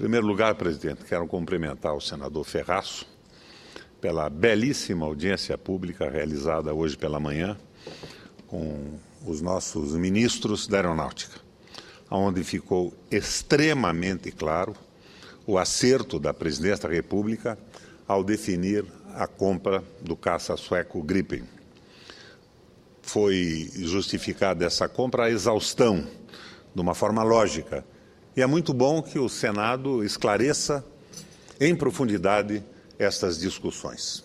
primeiro lugar, presidente, quero cumprimentar o senador Ferraço pela belíssima audiência pública realizada hoje pela manhã com os nossos ministros da Aeronáutica, onde ficou extremamente claro o acerto da Presidência da República ao definir a compra do caça sueco Gripen. Foi justificada essa compra a exaustão, de uma forma lógica. E é muito bom que o Senado esclareça em profundidade estas discussões.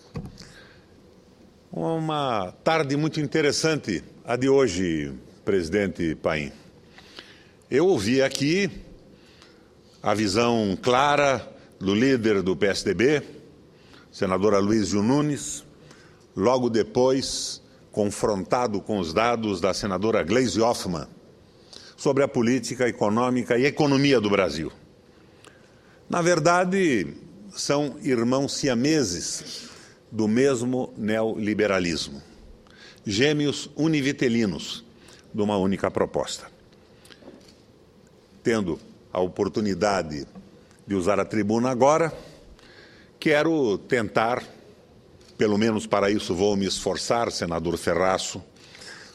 Uma tarde muito interessante a de hoje, presidente Paim. Eu ouvi aqui a visão clara do líder do PSDB, senador Aloysio Nunes, logo depois confrontado com os dados da senadora Gleisi Hoffmann sobre a política econômica e economia do Brasil. Na verdade, são irmãos siameses do mesmo neoliberalismo, gêmeos univitelinos de uma única proposta. Tendo a oportunidade de usar a tribuna agora, quero tentar, pelo menos para isso vou me esforçar, senador Ferraço,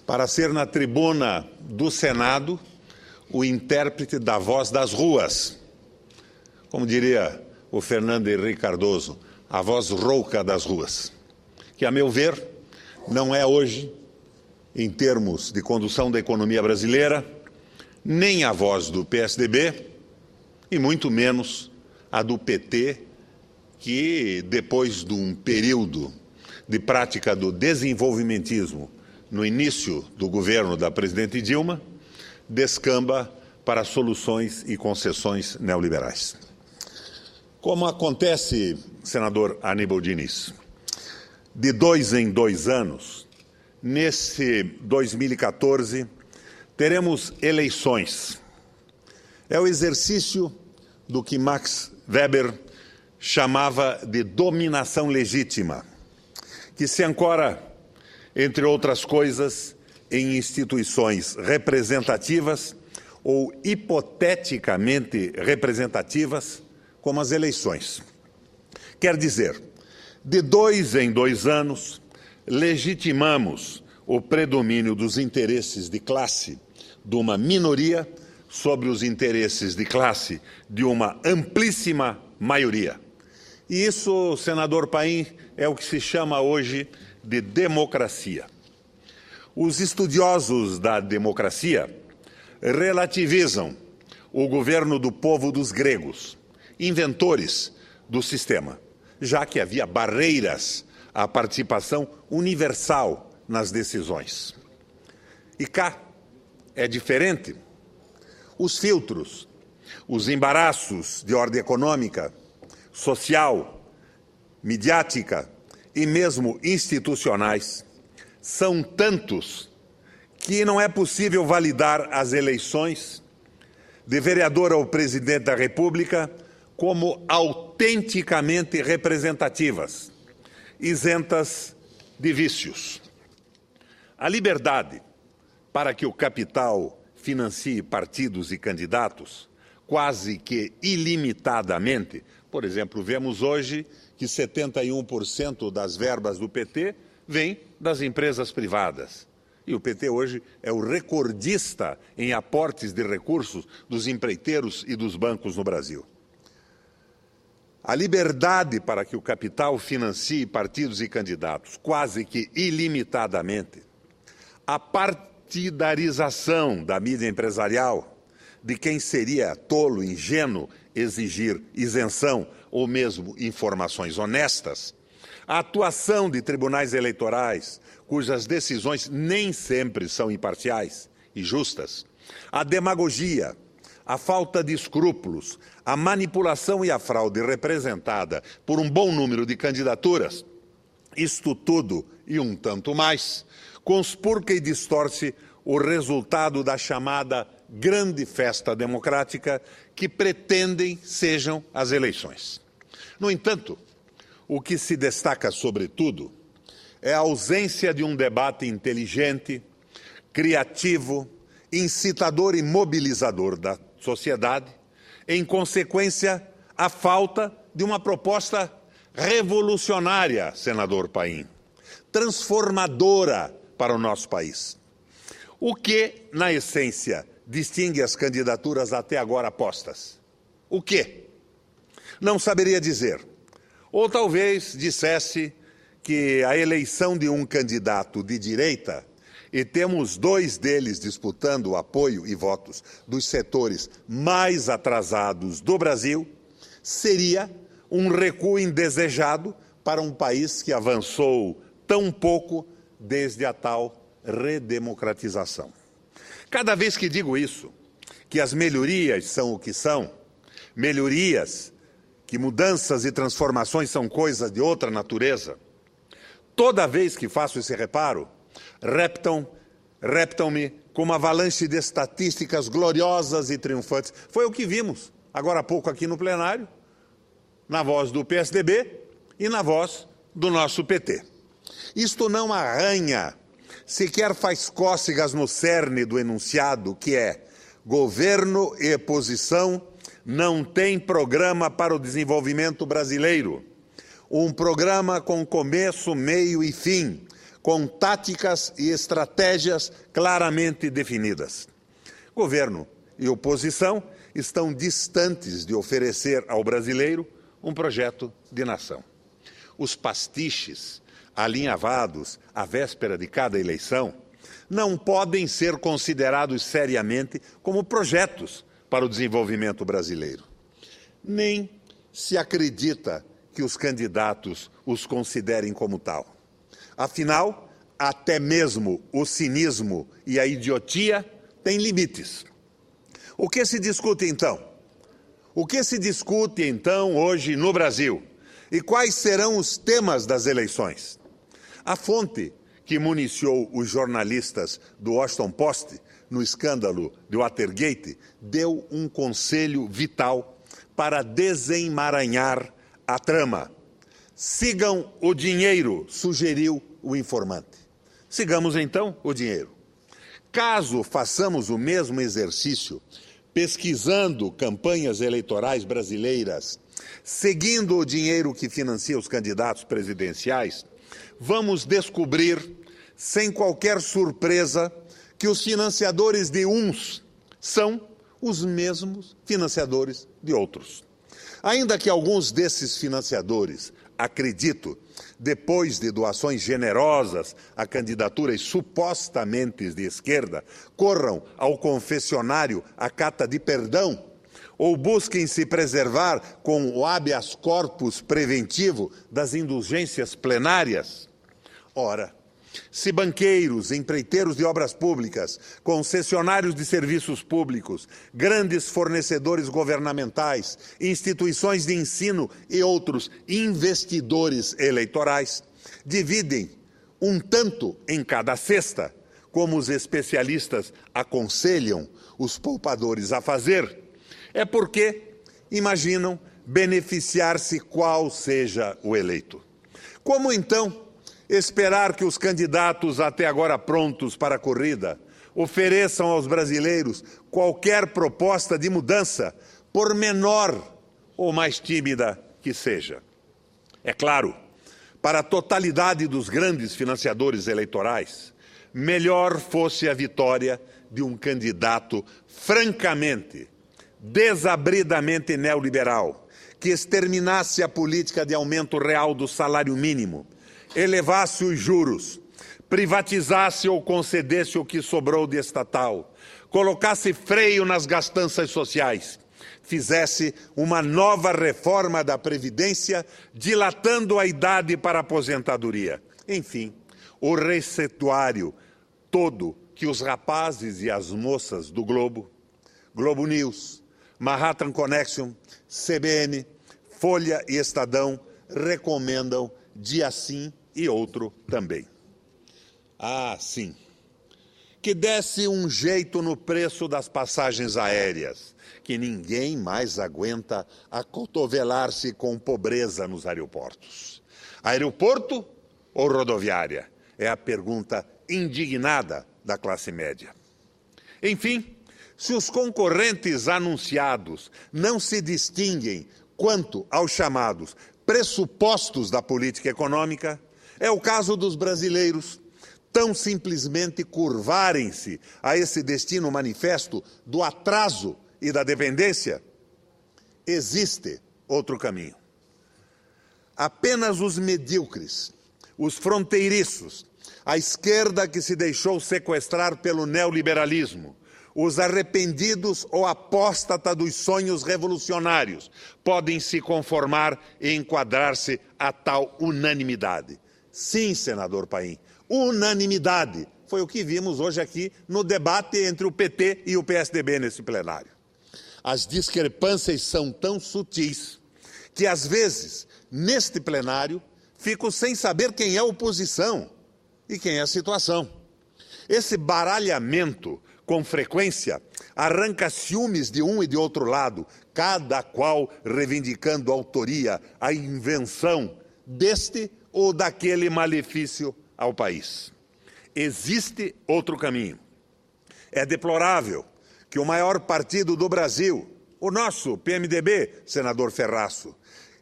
para ser na tribuna do Senado o intérprete da voz das ruas. Como diria o Fernando Henrique Cardoso, a voz rouca das ruas, que, a meu ver, não é hoje, em termos de condução da economia brasileira, nem a voz do PSDB e muito menos a do PT, que, depois de um período de prática do desenvolvimentismo no início do governo da presidente Dilma, descamba para soluções e concessões neoliberais. Como acontece, senador Aníbal Diniz, de 2 em 2 anos, nesse 2014, teremos eleições. É o exercício do que Max Weber chamava de dominação legítima, que se ancora, entre outras coisas, em instituições representativas ou hipoteticamente representativas, como as eleições. Quer dizer, de 2 em 2 anos, legitimamos o predomínio dos interesses de classe de uma minoria sobre os interesses de classe de uma amplíssima maioria. E isso, senador Paim, é o que se chama hoje de democracia. Os estudiosos da democracia relativizam o governo do povo dos gregos, inventores do sistema, já que havia barreiras à participação universal nas decisões. E cá é diferente. Os filtros, os embaraços de ordem econômica, social, midiática e mesmo institucionais são tantos que não é possível validar as eleições de vereador ao presidente da República como autenticamente representativas, isentas de vícios. A liberdade para que o capital financie partidos e candidatos quase que ilimitadamente. Por exemplo, vemos hoje que 71% das verbas do PT vêm das empresas privadas. E o PT hoje é o recordista em aportes de recursos dos empreiteiros e dos bancos no Brasil. A liberdade para que o capital financie partidos e candidatos quase que ilimitadamente. A partidarização da mídia empresarial, de quem seria tolo, ingênuo, exigir isenção ou mesmo informações honestas. A atuação de tribunais eleitorais, cujas decisões nem sempre são imparciais e justas. A demagogia, a falta de escrúpulos, a manipulação e a fraude representada por um bom número de candidaturas, isto tudo e um tanto mais, conspurca e distorce o resultado da chamada grande festa democrática que pretendem sejam as eleições. No entanto, o que se destaca sobretudo é a ausência de um debate inteligente, criativo, incitador e mobilizador da sociedade, em consequência a falta de uma proposta revolucionária, senador Paim, transformadora para o nosso país. O que, na essência, distingue as candidaturas até agora postas? O quê? Não saberia dizer. Ou talvez dissesse que a eleição de um candidato de direita, e temos dois deles disputando o apoio e votos dos setores mais atrasados do Brasil, seria um recuo indesejado para um país que avançou tão pouco desde a tal redemocratização. Cada vez que digo isso, que as melhorias são o que são, melhorias, que mudanças e transformações são coisas de outra natureza, toda vez que faço esse reparo, reptam-me com uma avalanche de estatísticas gloriosas e triunfantes. Foi o que vimos agora há pouco aqui no plenário, na voz do PSDB e na voz do nosso PT. Isto não arranha, sequer faz cócegas no cerne do enunciado, que é: governo e oposição não têm programa para o desenvolvimento brasileiro. Um programa com começo, meio e fim, com táticas e estratégias claramente definidas. Governo e oposição estão distantes de oferecer ao brasileiro um projeto de nação. Os pastiches alinhavados à véspera de cada eleição não podem ser considerados seriamente como projetos para o desenvolvimento brasileiro. Nem se acredita que os candidatos os considerem como tal. Afinal, até mesmo o cinismo e a idiotia têm limites. O que se discute então? O que se discute então hoje no Brasil? E quais serão os temas das eleições? A fonte que municiou os jornalistas do Washington Post no escândalo do Watergate deu um conselho vital para desemaranhar a trama. Sigam o dinheiro, sugeriu o informante. Sigamos então o dinheiro. Caso façamos o mesmo exercício, pesquisando campanhas eleitorais brasileiras, seguindo o dinheiro que financia os candidatos presidenciais, vamos descobrir, sem qualquer surpresa, que os financiadores de uns são os mesmos financiadores de outros. Ainda que alguns desses financiadores, acredito, depois de doações generosas a candidaturas supostamente de esquerda, corram ao confessionário à cata de perdão ou busquem se preservar com o habeas corpus preventivo das indulgências plenárias. Ora, se banqueiros, empreiteiros de obras públicas, concessionários de serviços públicos, grandes fornecedores governamentais, instituições de ensino e outros investidores eleitorais dividem um tanto em cada cesta, como os especialistas aconselham os poupadores a fazer, é porque imaginam beneficiar-se qual seja o eleito. Como então esperar que os candidatos até agora prontos para a corrida ofereçam aos brasileiros qualquer proposta de mudança, por menor ou mais tímida que seja? É claro, para a totalidade dos grandes financiadores eleitorais, melhor fosse a vitória de um candidato francamente, desabridamente neoliberal, que exterminasse a política de aumento real do salário mínimo, elevasse os juros, privatizasse ou concedesse o que sobrou de estatal, colocasse freio nas gastanças sociais, fizesse uma nova reforma da Previdência, dilatando a idade para a aposentadoria. Enfim, o receituário todo que os rapazes e as moças do Globo, Globo News, Manhattan Connection, CBN, Folha e Estadão recomendam dia sim e outro também. Ah, sim. Que desse um jeito no preço das passagens aéreas, que ninguém mais aguenta acotovelar-se com pobreza nos aeroportos. Aeroporto ou rodoviária? É a pergunta indignada da classe média. Enfim, se os concorrentes anunciados não se distinguem quanto aos chamados pressupostos da política econômica, é o caso dos brasileiros tão simplesmente curvarem-se a esse destino manifesto do atraso e da dependência. Existe outro caminho. Apenas os medíocres, os fronteiriços, a esquerda que se deixou sequestrar pelo neoliberalismo, os arrependidos ou apóstata dos sonhos revolucionários podem se conformar e enquadrar-se a tal unanimidade. Sim, senador Paim, unanimidade. Foi o que vimos hoje aqui no debate entre o PT e o PSDB nesse plenário. As discrepâncias são tão sutis que, às vezes, neste plenário, fico sem saber quem é oposição e quem é a situação. Esse baralhamento, com frequência, arranca ciúmes de um e de outro lado, cada qual reivindicando a autoria, a invenção deste ou daquele malefício ao país. Existe outro caminho. É deplorável que o maior partido do Brasil, o nosso PMDB, senador Ferraço,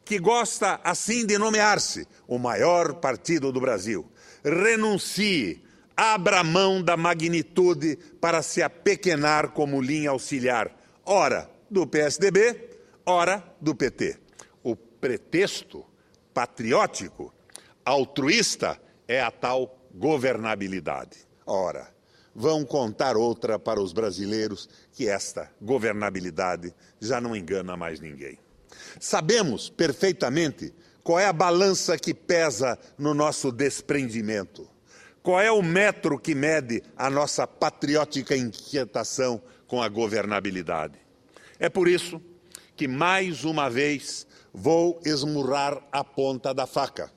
que gosta assim de nomear-se o maior partido do Brasil, renuncie, abra mão da magnitude para se apequenar como linha auxiliar, ora do PSDB, ora do PT. O pretexto patriótico, altruísta, é a tal governabilidade. Ora, vão contar outra para os brasileiros que esta governabilidade já não engana mais ninguém. Sabemos perfeitamente qual é a balança que pesa no nosso desprendimento. Qual é o metro que mede a nossa patriótica inquietação com a governabilidade? É por isso que, mais uma vez, vou esmurrar a ponta da faca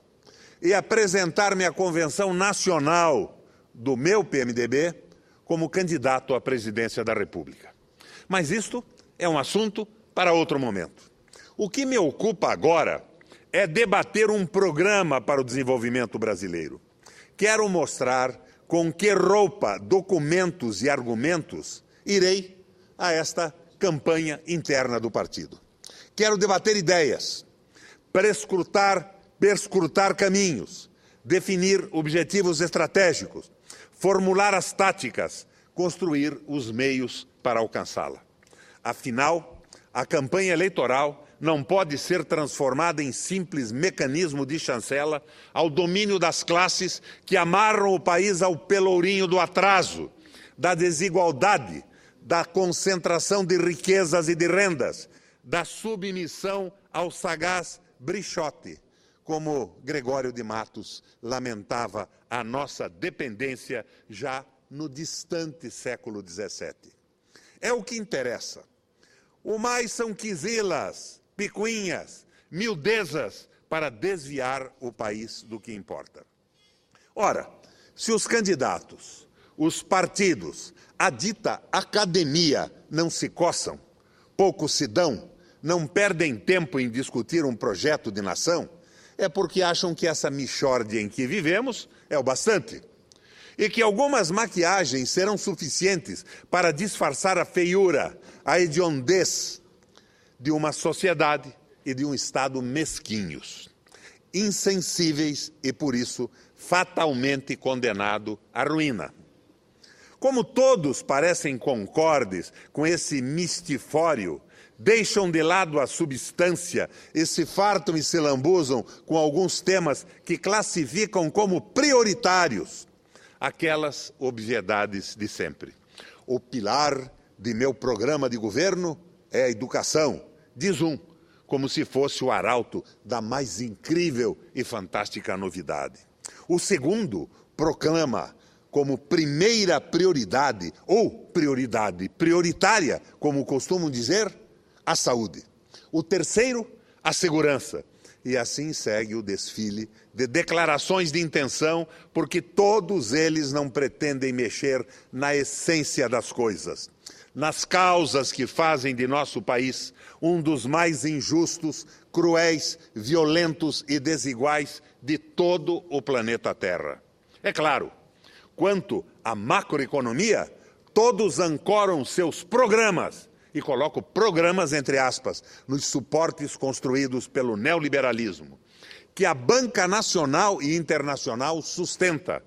e apresentar-me à Convenção Nacional do meu PMDB como candidato à presidência da República. Mas isto é um assunto para outro momento. O que me ocupa agora é debater um programa para o desenvolvimento brasileiro. Quero mostrar com que roupa, documentos e argumentos irei a esta campanha interna do partido. Quero debater ideias, perscrutar caminhos, definir objetivos estratégicos, formular as táticas, construir os meios para alcançá-la. Afinal, a campanha eleitoral não pode ser transformada em simples mecanismo de chancela ao domínio das classes que amarram o país ao pelourinho do atraso, da desigualdade, da concentração de riquezas e de rendas, da submissão ao sagaz Brichote, como Gregório de Matos lamentava a nossa dependência já no distante século XVII. É o que interessa. O mais são quisilas, picuinhas, miudezas para desviar o país do que importa. Ora, se os candidatos, os partidos, a dita academia não se coçam, pouco se dão, não perdem tempo em discutir um projeto de nação, é porque acham que essa mixórdia em que vivemos é o bastante. E que algumas maquiagens serão suficientes para disfarçar a feiura, a hediondez de uma sociedade e de um Estado mesquinhos, insensíveis e, por isso, fatalmente condenado à ruína. Como todos parecem concordes com esse mistifório, deixam de lado a substância e se fartam e se lambuzam com alguns temas que classificam como prioritários aquelas obviedades de sempre. O pilar de meu programa de governo é a educação, diz um, como se fosse o arauto da mais incrível e fantástica novidade. O segundo proclama como primeira prioridade, ou prioridade prioritária, como costumam dizer, a saúde. O terceiro, a segurança. E assim segue o desfile de declarações de intenção, porque todos eles não pretendem mexer na essência das coisas, nas causas que fazem de nosso país um dos mais injustos, cruéis, violentos e desiguais de todo o planeta Terra. É claro, quanto à macroeconomia, todos ancoram seus programas e coloco programas, entre aspas, nos suportes construídos pelo neoliberalismo, que a banca nacional e internacional sustenta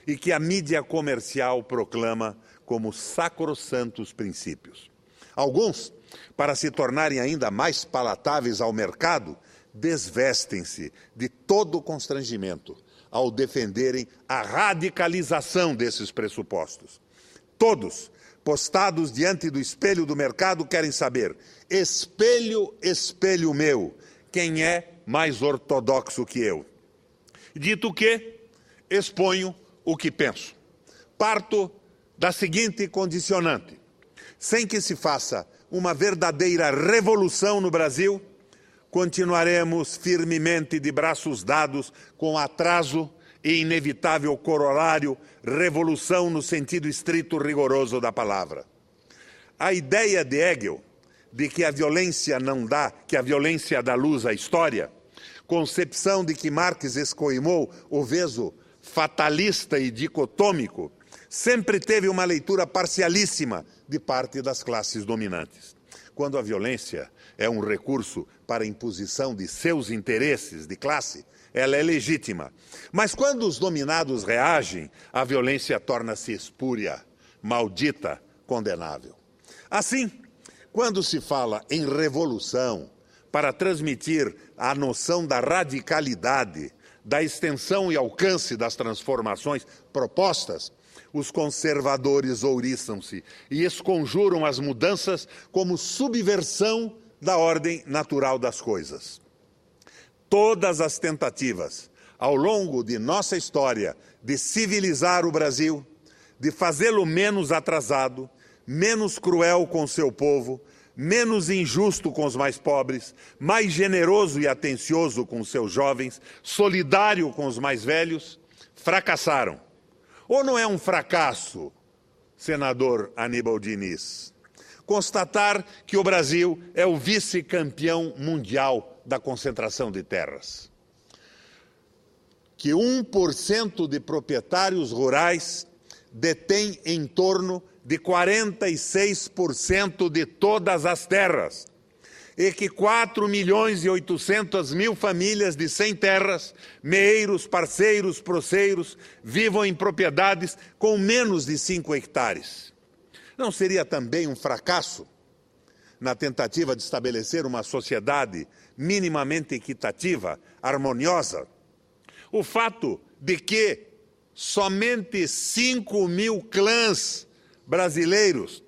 e que a mídia comercial proclama como sacrossantos princípios. Alguns, para se tornarem ainda mais palatáveis ao mercado, desvestem-se de todo o constrangimento ao defenderem a radicalização desses pressupostos. Todos, postados diante do espelho do mercado, querem saber: espelho, espelho meu, quem é mais ortodoxo que eu? Dito que, exponho o que penso. Parto da seguinte condicionante: sem que se faça uma verdadeira revolução no Brasil, continuaremos firmemente de braços dados com atraso e inevitável corolário, revolução no sentido estrito rigoroso da palavra. A ideia de Hegel de que a violência dá luz à história, concepção de que Marx escoimou o veso fatalista e dicotômico, sempre teve uma leitura parcialíssima de parte das classes dominantes. Quando a violência é um recurso para a imposição de seus interesses de classe, ela é legítima. Mas quando os dominados reagem, a violência torna-se espúria, maldita, condenável. Assim, quando se fala em revolução, para transmitir a noção da radicalidade, da extensão e alcance das transformações propostas, os conservadores ouriçam-se e esconjuram as mudanças como subversão da ordem natural das coisas. Todas as tentativas, ao longo de nossa história, de civilizar o Brasil, de fazê-lo menos atrasado, menos cruel com seu povo, menos injusto com os mais pobres, mais generoso e atencioso com seus jovens, solidário com os mais velhos, fracassaram. Ou não é um fracasso, senador Aníbal Diniz, constatar que o Brasil é o vice-campeão mundial da concentração de terras? Que 1% de proprietários rurais detém em torno de 46% de todas as terras, e que 4.800.000 famílias de sem terras, meeiros, parceiros, proceiros, vivam em propriedades com menos de 5 hectares. Não seria também um fracasso, na tentativa de estabelecer uma sociedade minimamente equitativa, harmoniosa, o fato de que somente 5.000 clãs brasileiros,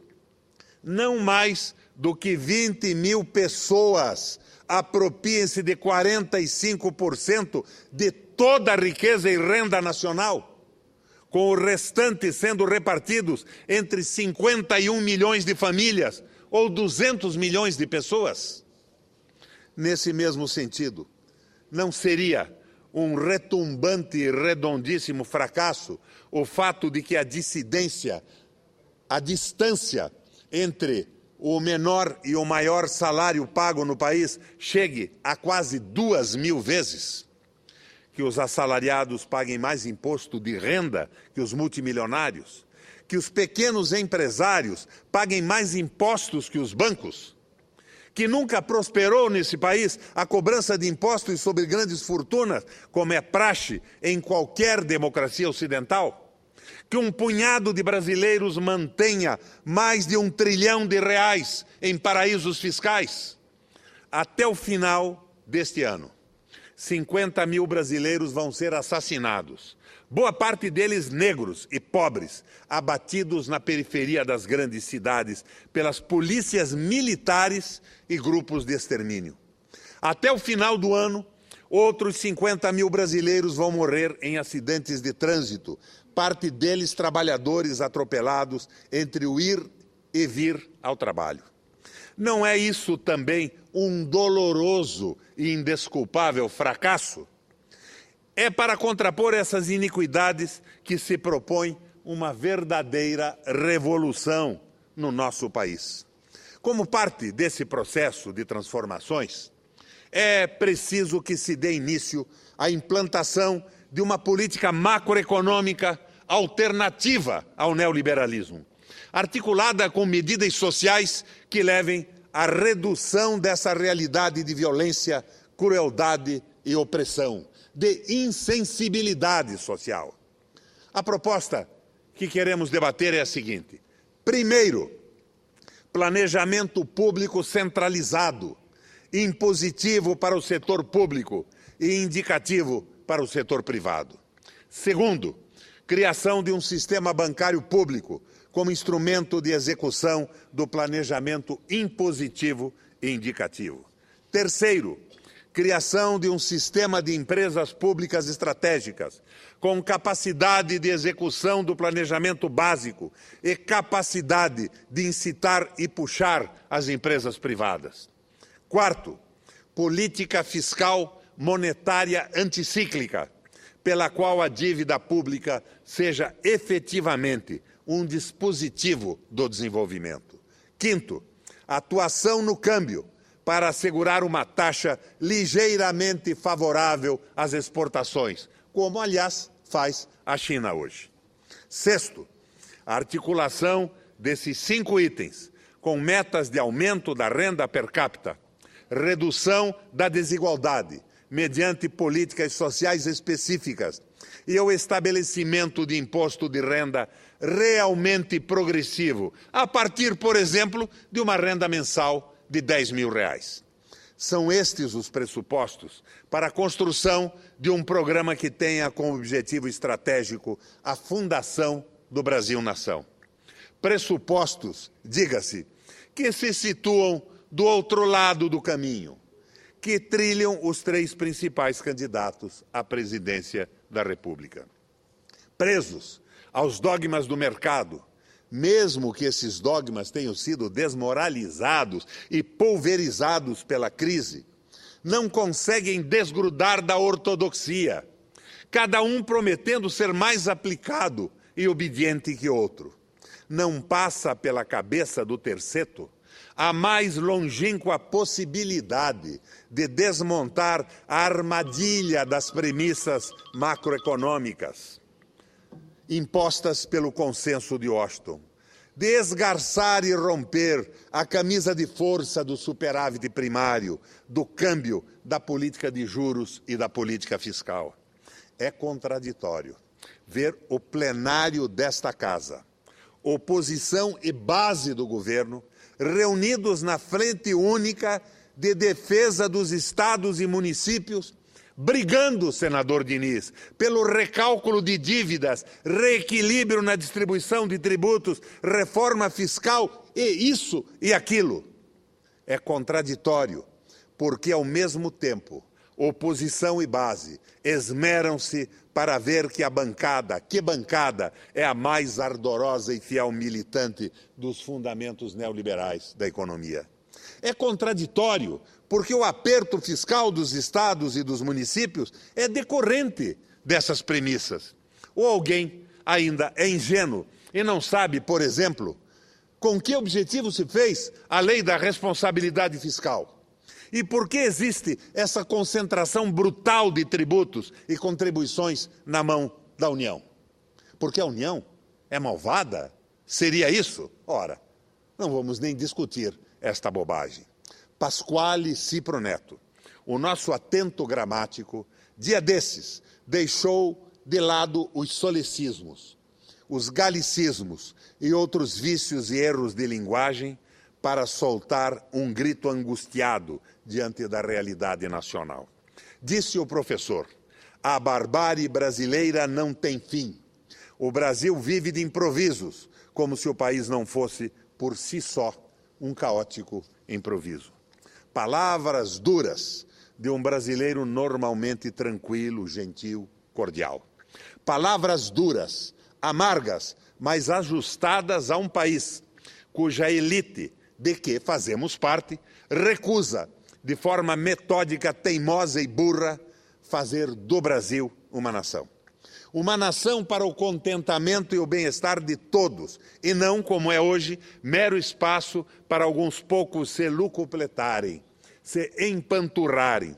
não mais do que 20.000 pessoas, apropiem-se de 45% de toda a riqueza e renda nacional, com o restante sendo repartidos entre 51 milhões de famílias ou 200 milhões de pessoas? Nesse mesmo sentido, não seria um retumbante e redondíssimo fracasso o fato de que a distância entre o menor e o maior salário pago no país chegue a quase 2.000 vezes? Que os assalariados paguem mais imposto de renda que os multimilionários? Que os pequenos empresários paguem mais impostos que os bancos? Que nunca prosperou nesse país a cobrança de impostos sobre grandes fortunas, como é praxe em qualquer democracia ocidental? Que um punhado de brasileiros mantenha mais de R$1 trilhão em paraísos fiscais? Até o final deste ano, 50.000 brasileiros vão ser assassinados, boa parte deles negros e pobres, abatidos na periferia das grandes cidades pelas polícias militares e grupos de extermínio. Até o final do ano, outros 50.000 brasileiros vão morrer em acidentes de trânsito, parte deles trabalhadores atropelados entre o ir e vir ao trabalho. Não é isso também um doloroso e indesculpável fracasso? É para contrapor essas iniquidades que se propõe uma verdadeira revolução no nosso país. Como parte desse processo de transformações, é preciso que se dê início à implantação de uma política macroeconômica alternativa ao neoliberalismo, articulada com medidas sociais que levem à redução dessa realidade de violência, crueldade e opressão, de insensibilidade social. A proposta que queremos debater é a seguinte: primeiro, planejamento público centralizado, impositivo para o setor público e indicativo para o setor privado. Segundo, criação de um sistema bancário público como instrumento de execução do planejamento impositivo e indicativo. Terceiro, criação de um sistema de empresas públicas estratégicas com capacidade de execução do planejamento básico e capacidade de incitar e puxar as empresas privadas. Quarto, política fiscal monetária anticíclica, pela qual a dívida pública seja efetivamente um dispositivo do desenvolvimento. Quinto, atuação no câmbio para assegurar uma taxa ligeiramente favorável às exportações, como, aliás, faz a China hoje. Sexto, a articulação desses 5 itens com metas de aumento da renda per capita, redução da desigualdade, mediante políticas sociais específicas e o estabelecimento de imposto de renda realmente progressivo, a partir, por exemplo, de uma renda mensal de R$10.000. São estes os pressupostos para a construção de um programa que tenha como objetivo estratégico a fundação do Brasil-nação. Pressupostos, diga-se, que se situam do outro lado do caminho, que trilham os 3 principais candidatos à presidência da República. Presos aos dogmas do mercado, mesmo que esses dogmas tenham sido desmoralizados e pulverizados pela crise, não conseguem desgrudar da ortodoxia, cada um prometendo ser mais aplicado e obediente que outro. Não passa pela cabeça do terceto a mais longínqua possibilidade de desmontar a armadilha das premissas macroeconômicas impostas pelo consenso de Washington, de esgarçar e romper a camisa de força do superávit primário, do câmbio, da política de juros e da política fiscal. É contraditório ver o plenário desta casa, oposição e base do governo, reunidos na frente única de defesa dos estados e municípios, brigando, senador Diniz, pelo recálculo de dívidas, reequilíbrio na distribuição de tributos, reforma fiscal e isso e aquilo. É contraditório, porque ao mesmo tempo, oposição e base esmeram-se para ver que bancada é a mais ardorosa e fiel militante dos fundamentos neoliberais da economia. É contraditório, porque o aperto fiscal dos estados e dos municípios é decorrente dessas premissas. Ou alguém ainda é ingênuo e não sabe, por exemplo, com que objetivo se fez a lei da responsabilidade fiscal. E por que existe essa concentração brutal de tributos e contribuições na mão da União? Porque a União é malvada? Seria isso? Ora, não vamos nem discutir esta bobagem. Pasquale Cipro Neto, o nosso atento gramático, dia desses, deixou de lado os solecismos, os galicismos e outros vícios e erros de linguagem para soltar um grito angustiado diante da realidade nacional. Disse o professor: a barbárie brasileira não tem fim. O Brasil vive de improvisos, como se o país não fosse, por si só, um caótico improviso. Palavras duras de um brasileiro normalmente tranquilo, gentil, cordial. Palavras duras, amargas, mas ajustadas a um país cuja elite, de que fazemos parte, recusa, de forma metódica, teimosa e burra, fazer do Brasil uma nação. Uma nação para o contentamento e o bem-estar de todos, e não, como é hoje, mero espaço para alguns poucos se lucupletarem, se empanturrarem.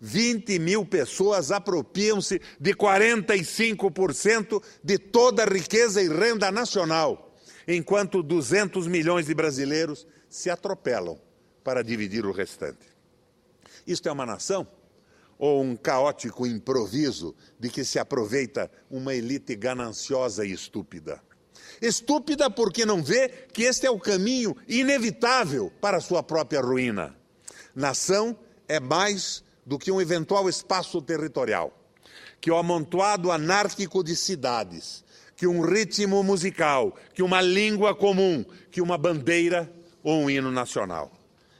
20 mil pessoas apropriam-se de 45% de toda a riqueza e renda nacional. enquanto 200 milhões de brasileiros se atropelam para dividir o restante. Isto é uma nação ou um caótico improviso de que se aproveita uma elite gananciosa e estúpida? Estúpida porque não vê que este é o caminho inevitável para a sua própria ruína. Nação é mais do que um eventual espaço territorial, que o amontoado anárquico de cidades, que um ritmo musical, que uma língua comum, que uma bandeira ou um hino nacional.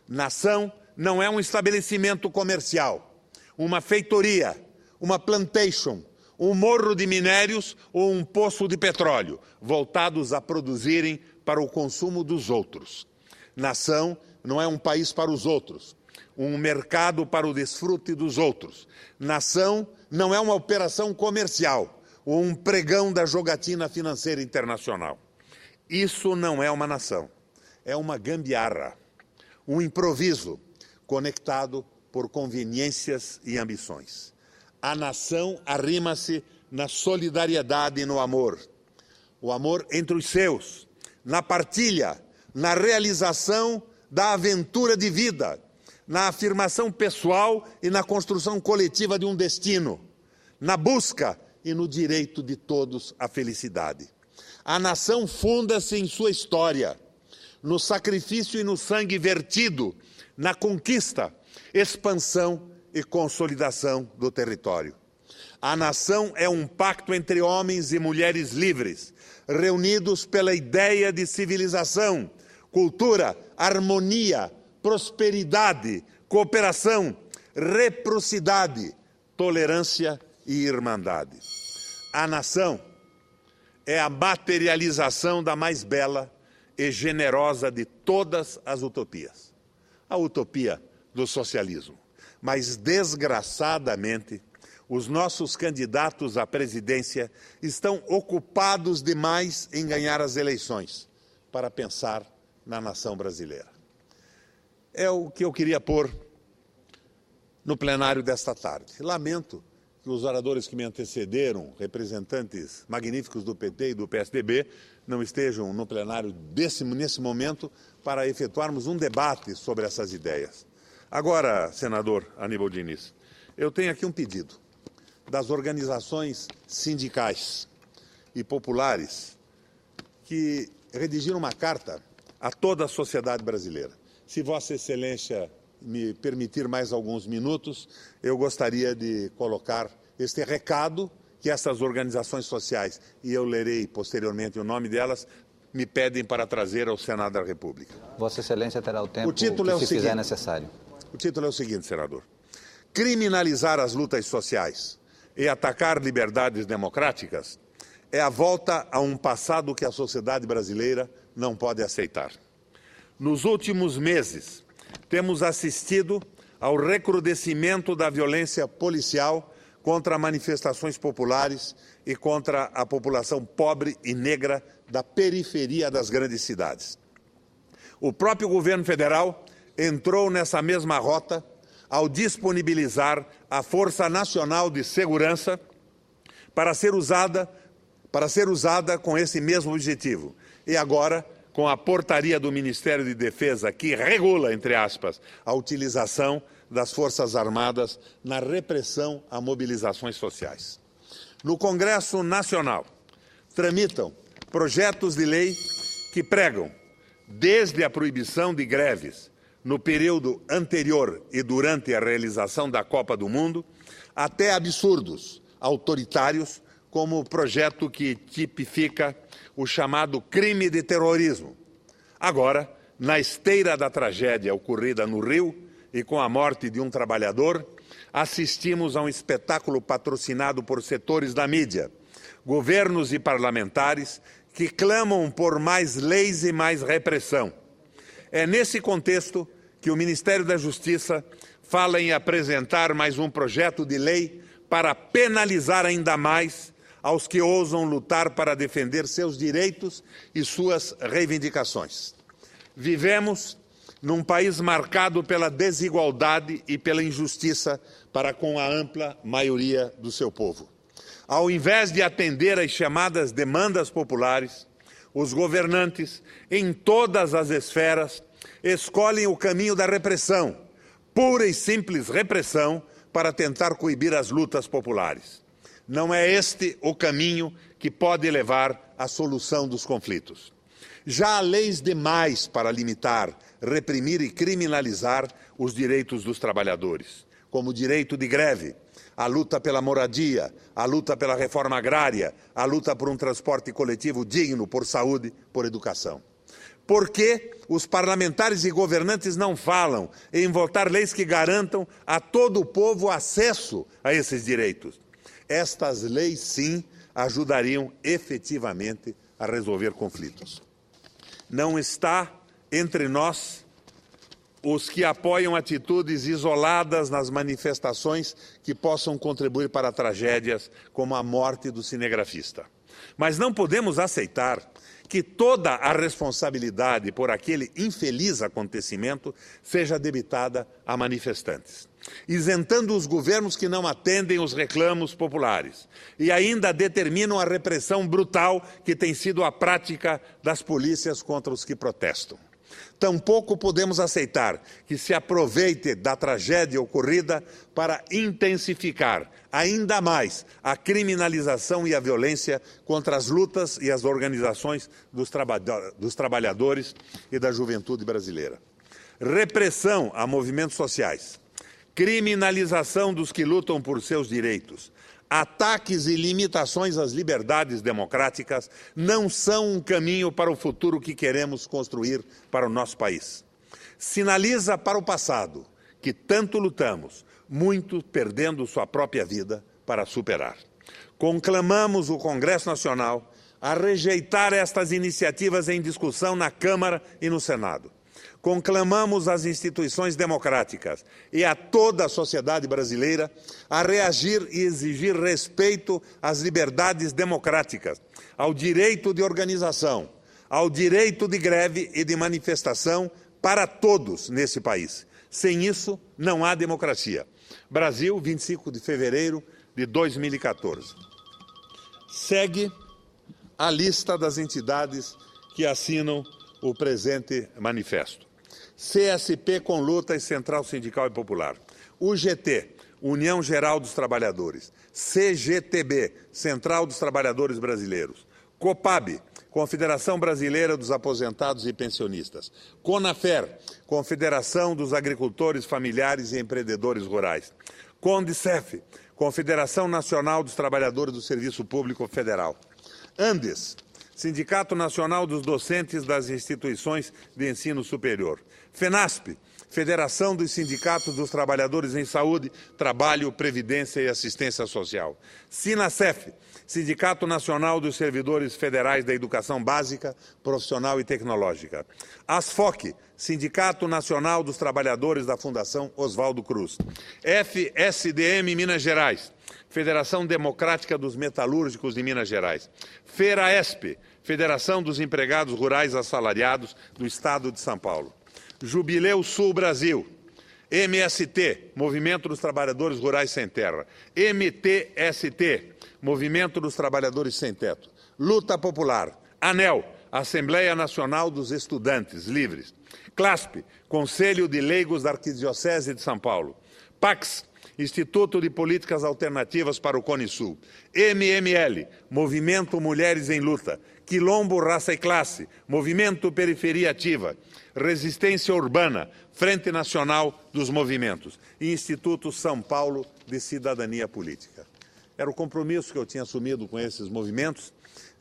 Nação não é um estabelecimento comercial, uma feitoria, uma plantation, um morro de minérios ou um poço de petróleo, voltados a produzirem para o consumo dos outros. Nação não é um país para os outros, um mercado para o desfrute dos outros. Nação não é uma operação comercial ou um pregão da jogatina financeira internacional. Isso não é uma nação, é uma gambiarra, um improviso conectado por conveniências e ambições. A nação arrima-se na solidariedade e no amor. O amor entre os seus, na partilha, na realização da aventura de vida, na afirmação pessoal e na construção coletiva de um destino, na busca e no direito de todos à felicidade. A nação funda-se em sua história, no sacrifício e no sangue vertido, na conquista, expansão e consolidação do território. A nação é um pacto entre homens e mulheres livres, reunidos pela ideia de civilização, cultura, harmonia, prosperidade, cooperação, reciprocidade, tolerância e irmandade. A nação é a materialização da mais bela e generosa de todas as utopias, a utopia do socialismo. Mas, desgraçadamente, os nossos candidatos à presidência estão ocupados demais em ganhar as eleições para pensar na nação brasileira. É o que eu queria pôr no plenário desta tarde. Lamento que os oradores que me antecederam, representantes magníficos do PT e do PSDB, não estejam no plenário nesse momento para efetuarmos um debate sobre essas ideias. Agora, senador Aníbal Diniz, eu tenho aqui um pedido das organizações sindicais e populares que redigiram uma carta a toda a sociedade brasileira. Se Vossa Excelência me permitir mais alguns minutos, eu gostaria de colocar este recado que essas organizações sociais, e eu lerei posteriormente o nome delas, me pedem para trazer ao Senado da República. Vossa Excelência terá o tempo que se fizer necessário. O título é o seguinte, senador. Criminalizar as lutas sociais e atacar liberdades democráticas é a volta a um passado que a sociedade brasileira não pode aceitar. Nos últimos meses, temos assistido ao recrudescimento da violência policial contra manifestações populares e contra a população pobre e negra da periferia das grandes cidades. O próprio governo federal entrou nessa mesma rota ao disponibilizar a Força Nacional de Segurança para ser usada com esse mesmo objetivo. E agora, com a portaria do Ministério de Defesa, que regula, entre aspas, a utilização das Forças Armadas na repressão a mobilizações sociais. No Congresso Nacional, tramitam projetos de lei que pregam, desde a proibição de greves no período anterior e durante a realização da Copa do Mundo, até absurdos autoritários, como o projeto que tipifica o chamado crime de terrorismo. Agora, na esteira da tragédia ocorrida no Rio e com a morte de um trabalhador, assistimos a um espetáculo patrocinado por setores da mídia, governos e parlamentares que clamam por mais leis e mais repressão. É nesse contexto que o Ministério da Justiça fala em apresentar mais um projeto de lei para penalizar ainda mais aos que ousam lutar para defender seus direitos e suas reivindicações. Vivemos num país marcado pela desigualdade e pela injustiça para com a ampla maioria do seu povo. Ao invés de atender às chamadas demandas populares, os governantes, em todas as esferas, escolhem o caminho da repressão, pura e simples repressão, para tentar coibir as lutas populares. Não é este o caminho que pode levar à solução dos conflitos. Já há leis demais para limitar, reprimir e criminalizar os direitos dos trabalhadores, como o direito de greve, a luta pela moradia, a luta pela reforma agrária, a luta por um transporte coletivo digno, por saúde, por educação. Por que os parlamentares e governantes não falam em votar leis que garantam a todo o povo acesso a esses direitos? Estas leis, sim, ajudariam efetivamente a resolver conflitos. Não está entre nós os que apoiam atitudes isoladas nas manifestações que possam contribuir para tragédias como a morte do cinegrafista. Mas não podemos aceitar que toda a responsabilidade por aquele infeliz acontecimento seja debitada a manifestantes, isentando os governos que não atendem os reclamos populares e ainda determinam a repressão brutal que tem sido a prática das polícias contra os que protestam. Tampouco podemos aceitar que se aproveite da tragédia ocorrida para intensificar ainda mais a criminalização e a violência contra as lutas e as organizações dos trabalhadores e da juventude brasileira. Repressão a movimentos sociais, criminalização dos que lutam por seus direitos, ataques e limitações às liberdades democráticas não são um caminho para o futuro que queremos construir para o nosso país. Sinaliza para o passado que tanto lutamos, muitos perdendo sua própria vida para superar. Conclamamos o Congresso Nacional a rejeitar estas iniciativas em discussão na Câmara e no Senado. Conclamamos as instituições democráticas e a toda a sociedade brasileira a reagir e exigir respeito às liberdades democráticas, ao direito de organização, ao direito de greve e de manifestação para todos nesse país. Sem isso, não há democracia. Brasil, 25 de fevereiro de 2014. Segue a lista das entidades que assinam o presente manifesto. CSP com Luta e Central Sindical e Popular. UGT, União Geral dos Trabalhadores. CGTB, Central dos Trabalhadores Brasileiros. COPAB, Confederação Brasileira dos Aposentados e Pensionistas. CONAFER, Confederação dos Agricultores Familiares e Empreendedores Rurais. CONDICEF, Confederação Nacional dos Trabalhadores do Serviço Público Federal. ANDES, Sindicato Nacional dos Docentes das Instituições de Ensino Superior. FENASP, Federação dos Sindicatos dos Trabalhadores em Saúde, Trabalho, Previdência e Assistência Social. SINASEF, Sindicato Nacional dos Servidores Federais da Educação Básica, Profissional e Tecnológica. ASFOC, Sindicato Nacional dos Trabalhadores da Fundação Oswaldo Cruz. FSDM Minas Gerais, Federação Democrática dos Metalúrgicos de Minas Gerais. FERAESP, Federação dos Empregados Rurais Assalariados do Estado de São Paulo. Jubileu Sul Brasil. MST, Movimento dos Trabalhadores Rurais Sem Terra. MTST, Movimento dos Trabalhadores Sem Teto. Luta Popular. ANEL, Assembleia Nacional dos Estudantes Livres. CLASP, Conselho de Leigos da Arquidiocese de São Paulo. PAX, Instituto de Políticas Alternativas para o Cone Sul. MML, Movimento Mulheres em Luta. Quilombo, Raça e Classe, Movimento Periferia Ativa. Resistência Urbana, Frente Nacional dos Movimentos e Instituto São Paulo de Cidadania Política. Era o compromisso que eu tinha assumido com esses movimentos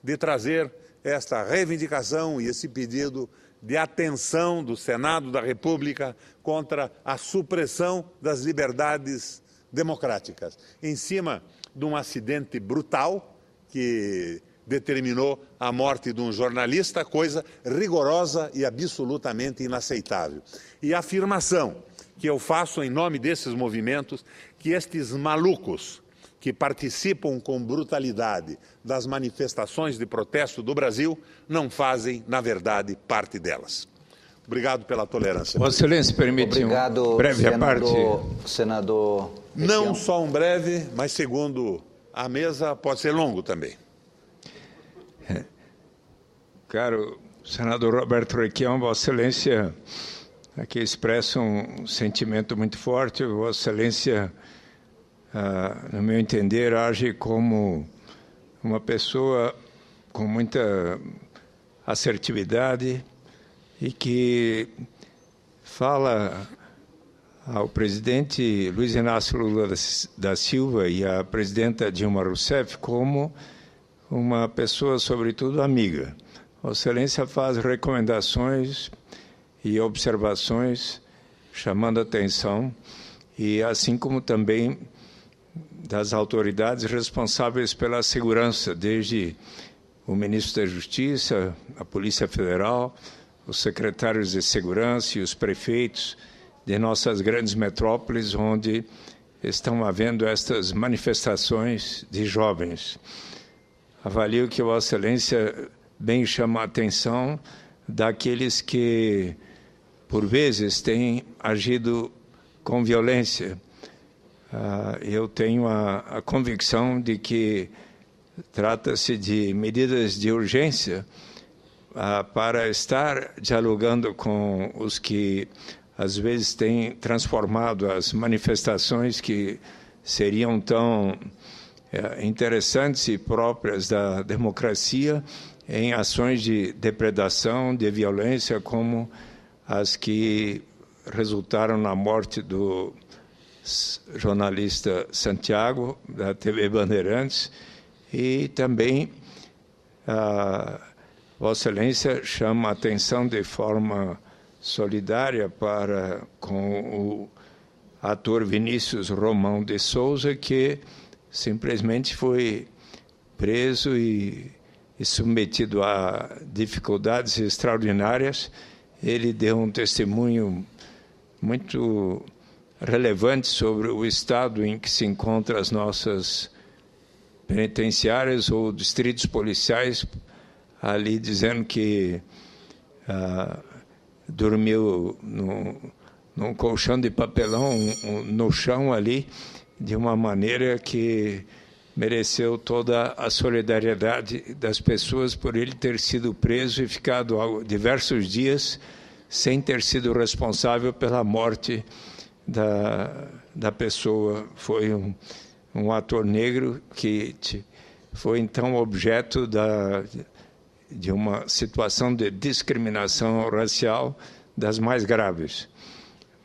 de trazer esta reivindicação e esse pedido de atenção do Senado da República contra a supressão das liberdades democráticas, em cima de um acidente brutal que determinou a morte de um jornalista, coisa rigorosa e absolutamente inaceitável. E a afirmação que eu faço em nome desses movimentos, que estes malucos que participam com brutalidade das manifestações de protesto do Brasil não fazem, na verdade, parte delas. Obrigado pela tolerância. Vossa Excelência, permite um breve aparte? Senador Não só um breve, mas segundo a mesa, pode ser longo também. Caro senador Roberto Requião, Vossa Excelência aqui expressa um sentimento muito forte. Vossa Excelência, no meu entender, age como uma pessoa com muita assertividade e que fala ao presidente Luiz Inácio Lula da Silva e à presidenta Dilma Rousseff como uma pessoa, sobretudo, amiga. Vossa Excelência faz recomendações e observações chamando atenção, e assim como também das autoridades responsáveis pela segurança, desde o ministro da Justiça, a Polícia Federal, os secretários de segurança e os prefeitos de nossas grandes metrópoles, onde estão havendo estas manifestações de jovens. Avalio que Vossa Excelência bem chama a atenção daqueles que, por vezes, têm agido com violência. Eu tenho a convicção de que trata-se de medidas de urgência para estar dialogando com os que, às vezes, têm transformado as manifestações que seriam tão interessantes e próprias da democracia em ações de depredação, de violência, como as que resultaram na morte do jornalista Santiago, da TV Bandeirantes, e também Vossa Excelência chama a atenção de forma solidária com o ator Vinícius Romão de Souza, que simplesmente foi preso e submetido a dificuldades extraordinárias. Ele deu um testemunho muito relevante sobre o estado em que se encontram as nossas penitenciárias ou distritos policiais, ali dizendo que dormiu num colchão de papelão no chão ali, de uma maneira que mereceu toda a solidariedade das pessoas por ele ter sido preso e ficado diversos dias sem ter sido responsável pela morte da pessoa. Foi um ator negro que foi, então, objeto de uma situação de discriminação racial das mais graves.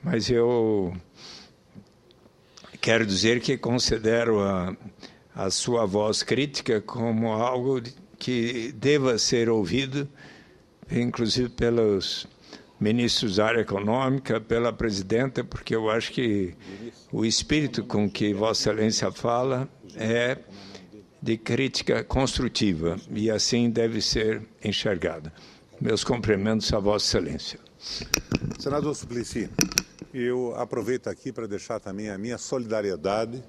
Mas eu quero dizer que considero a sua voz crítica como algo que deva ser ouvido, inclusive pelos ministros da área econômica, pela presidenta, porque eu acho que o espírito com que Vossa Excelência fala é de crítica construtiva, e assim deve ser enxergada. Meus cumprimentos a Vossa Excelência. Senador Suplicy, eu aproveito aqui para deixar também a minha solidariedade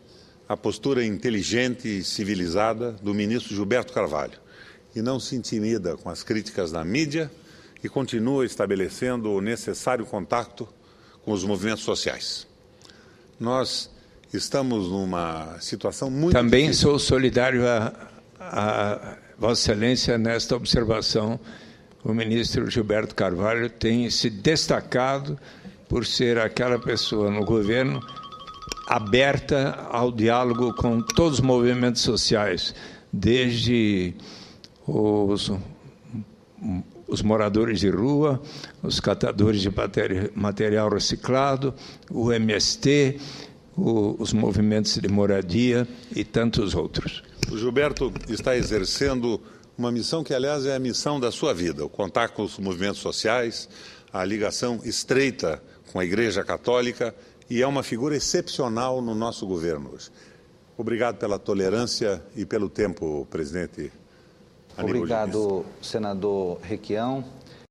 à postura inteligente e civilizada do ministro Gilberto Carvalho, e não se intimida com as críticas da mídia e continua estabelecendo o necessário contato com os movimentos sociais. Nós estamos numa situação muito Também difícil. sou solidário a Vossa Excelência nesta observação. O ministro Gilberto Carvalho tem se destacado por ser aquela pessoa no governo aberta ao diálogo com todos os movimentos sociais, desde os moradores de rua, os catadores de material reciclado, o MST, os movimentos de moradia e tantos outros. O Gilberto está exercendo uma missão que, aliás, é a missão da sua vida, o contato com os movimentos sociais, a ligação estreita com a Igreja Católica, e é uma figura excepcional no nosso governo hoje. Obrigado pela tolerância e pelo tempo, presidente. Obrigado, senador Requião.